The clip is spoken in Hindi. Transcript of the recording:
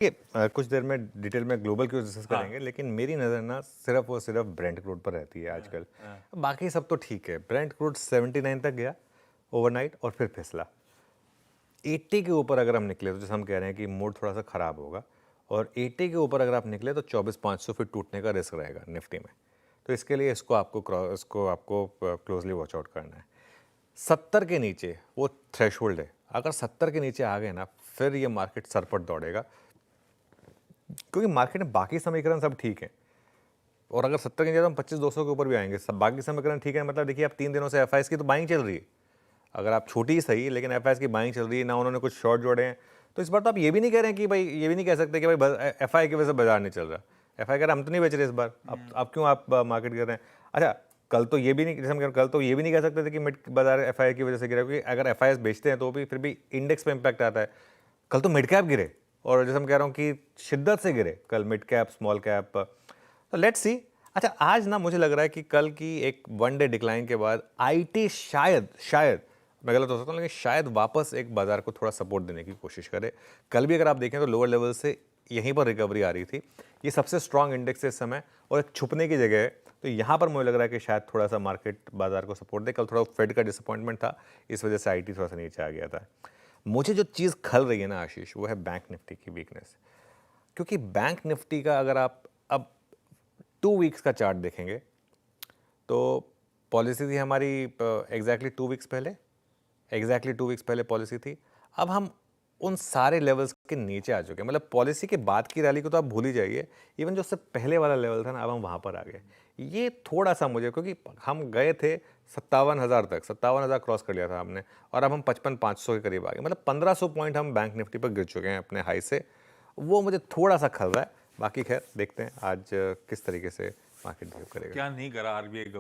कुछ देर में डिटेल में ग्लोबल क्यूज डिस्कस करेंगे, लेकिन मेरी नज़र ना सिर्फ और सिर्फ ब्रेंट क्रूड पर रहती है आजकल। बाकी सब तो ठीक है। ब्रेंट क्रूड 79 तक गया ओवरनाइट और फिर फिसला 80 के ऊपर। अगर हम निकले तो जैसे हम कह रहे हैं कि मूड थोड़ा सा ख़राब होगा, और 80 के ऊपर अगर आप निकले तो 24,500 फिर टूटने का रिस्क रहेगा निफ्टी में। तो इसके लिए इसको आपको क्लोजली वॉच आउट करना है। 70 के नीचे वो थ्रेशोल्ड है। अगर 70 के नीचे आ गए ना, फिर ये मार्केट सरपट दौड़ेगा, क्योंकि मार्केट में बाकी समीकरण सब ठीक है। और अगर 70 के नीचे तो हम 25,200 के ऊपर भी आएंगे। सब बाकी समीकरण ठीक है। मतलब देखिए, आप 3 दिनों से एफआईएस की तो बाइंग चल रही है। अगर आप छोटी ही सही, लेकिन एफआईएस की बाइंग चल रही है ना, उन्होंने कुछ शॉर्ट जोड़े हैं। तो इस बार तो आप ये भी नहीं कह रहे हैं कि भाई, ये भी नहीं कह सकते कि भाई एफआई की वजह से बाजार नहीं चल रहा। एफआई कह रहा हम तो नहीं बेच रहे इस बार। अब क्यों आप मार्केट कर रहे हैं? अच्छा, कल तो ये भी नहीं, जैसे हम कल तो ये भी नहीं कह सकते थे कि मिड बाजार एफआई की वजह से गिरा, क्योंकि अगर एफआईएस बेचते हैं तो भी फिर भी इंडेक्स पे इंपैक्ट आता है। कल तो मिड कैप गिरे, और जैसे हम कह रहा हूँ कि शिद्दत से गिरे कल मिड कैप स्मॉल कैप। तो लेट्स सी। अच्छा, आज ना मुझे लग रहा है कि कल की एक वन डे डिक्लाइन के बाद आईटी शायद मैं गलत हो सकता हूँ, लेकिन शायद वापस एक बाजार को थोड़ा सपोर्ट देने की कोशिश करे। कल भी अगर आप देखें तो लोअर लेवल से यहीं पर रिकवरी आ रही थी। ये सबसे स्ट्रांग इंडेक्स है इस समय, और एक छुपने की जगह है। तो यहाँ पर मुझे लग रहा है कि शायद थोड़ा सा मार्केट बाजार को सपोर्ट दे। कल थोड़ा फेड का डिसअपॉइंटमेंट था, इस वजह से आईटी थोड़ा सा नीचे आ गया था। मुझे जो चीज़ खल रही है ना आशीष, वो है बैंक निफ्टी की वीकनेस। क्योंकि बैंक निफ्टी का अगर आप अब 2 वीक्स का चार्ट देखेंगे तो पॉलिसी थी हमारी एग्जैक्टली 2 वीक्स पहले पॉलिसी थी। अब हम उन सारे लेवल्स के नीचे आ चुके हैं। मतलब पॉलिसी के बाद की रैली को तो आप भूल ही जाइए। इवन जो उससे पहले वाला लेवल था ना, अब हम वहाँ पर आ गए। ये थोड़ा सा मुझे, क्योंकि हम गए थे 57,000 तक, 57,000 क्रॉस कर लिया था हमने, और अब हम 55,500 के करीब आ गए। मतलब 1,500 पॉइंट हम बैंक निफ्टी पर गिर चुके हैं अपने हाई से। वो मुझे थोड़ा सा खल रहा है। बाकी खैर देखते हैं आज किस तरीके से मार्केट बिहेव करेगा। क्या नहीं करा आरबीआई गवर्नर